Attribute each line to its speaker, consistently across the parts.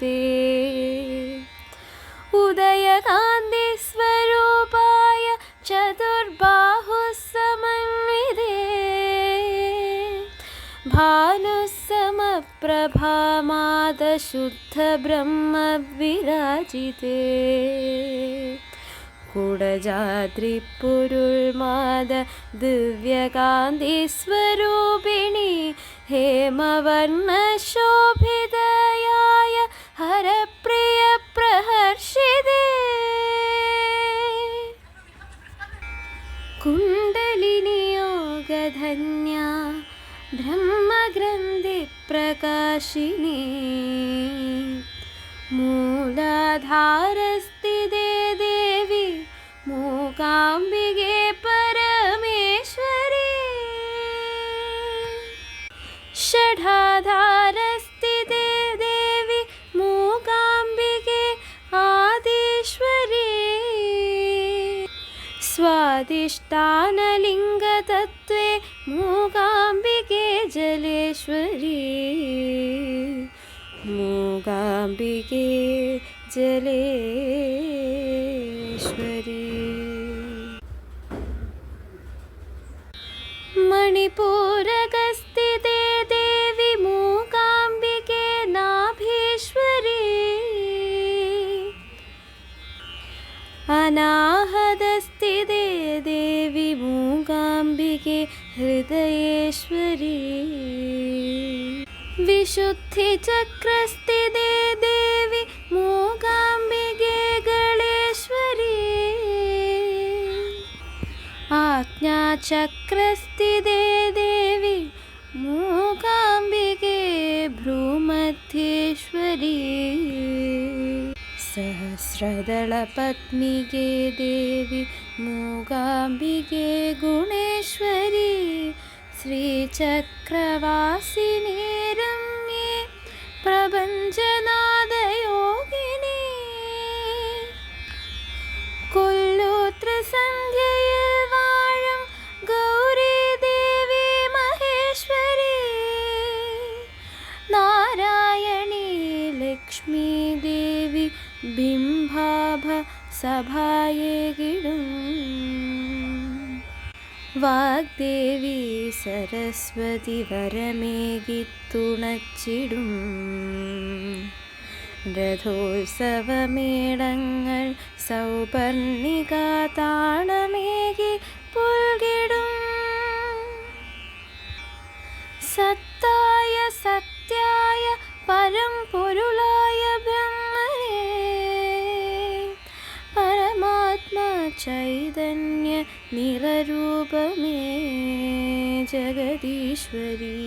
Speaker 1: ते उदयकान्ति स्वरूपाय चतुर्बाहुः समन्विते भानुसमप्रभामादशुद्धब्रह्मविराजिते कुडजाद्रिपुरुळ्माद दिव्यकान्तिस्वरूपिणि हेमवर्णशोभितयाय हरप्रियप्रहर्षिते कुण्डलिनियोगधन्या ब्रह्मग्रन्थिप्रकाशिनी मूलाधारस्थिते देवी मूकाम्बिके परमेश्वरी षडाधारस्थिते देवी मूकाम्बिके आदिश्वरी स्वादिष्ठानलिङ्गतत्त्वे मूकाम्बिके जलेश्वरी मूकाम्बिके जलेश्वरी मणिपूरकस्थिते देवी मूकाम्बिके नाभीश्वरी अनाहतस्थिते देवी मूकाम्बिके हृदयेश्वरी विशुद्धिचक्रस्थिते देवी मूकाम्बिके गणेश्वरी आज्ञाचक्रस्थिते देवी मूकाम्बिके भ्रूमध्येश्वरी सहस्रदलपद्मिके देवी मूकाम्बिके गुणेश्वरी श्रीचक्रवासिनी रम्ये प्रपञ्चनादयोगिनी കൊല്ലൂത്രസന്ധ്യയിൽ വാഴും ഗൗരി ദേവി മഹേശ്വരി നാരായണീ ലക്ഷ്മീ ദേവി ബിംബാഭ സഭായേകിടും വാഗ്ദേവി സരസ്വതി വരമേകിത്തുണച്ചിടും രഥോത്സവമേളങ്ങൾ സൗപർണിക താളമേകി പുൽകിടും സത്തായ സത്യായ പരംപൊരുളായ ബ്രഹ്മനേ പരമാത്മാ ചൈതന്യ നിറരൂപമേ ജഗദീശ്വരി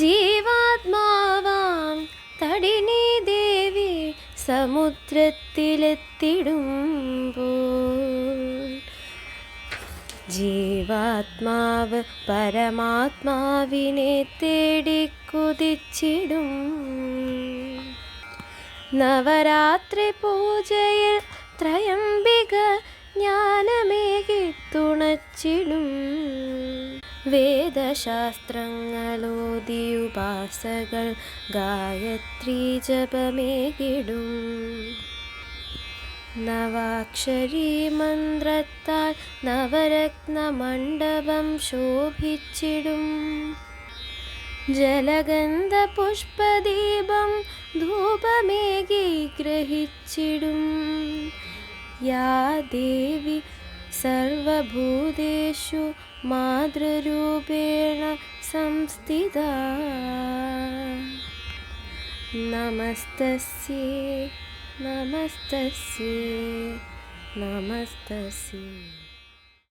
Speaker 1: ജീവാത്മാവാം തടിനി ദേവി സമുദ്രത്തിലെത്തിടുമ്പോൾ ജീവാത്മാവ് പരമാത്മാവിനെ തേടി കുതിച്ചിടും നവരാത്രി പൂജയിൽ ത്രയംബിക ജ്ഞാനമേകി തുണച്ചിടും വേദശാസ്ത്രങ്ങളോതി ഉപാസകൾ ഗായത്രി ജപമേകിടും നവാക്ഷരീ മന്ത്രത്താൽ നവരത്ന മണ്ഡപം ശോഭിച്ചിടും ജലഗന്ധ പുഷ്പദീപം ധൂപമേകി ഗ്രഹിച്ചിടും യാ ദേവി സർവഭൂതേഷു മാതൃരൂപേണ സംസ്ഥിതാ നമസ്തസ്യേ നമസ്തസ്യേ നമസ്തസ്യേ.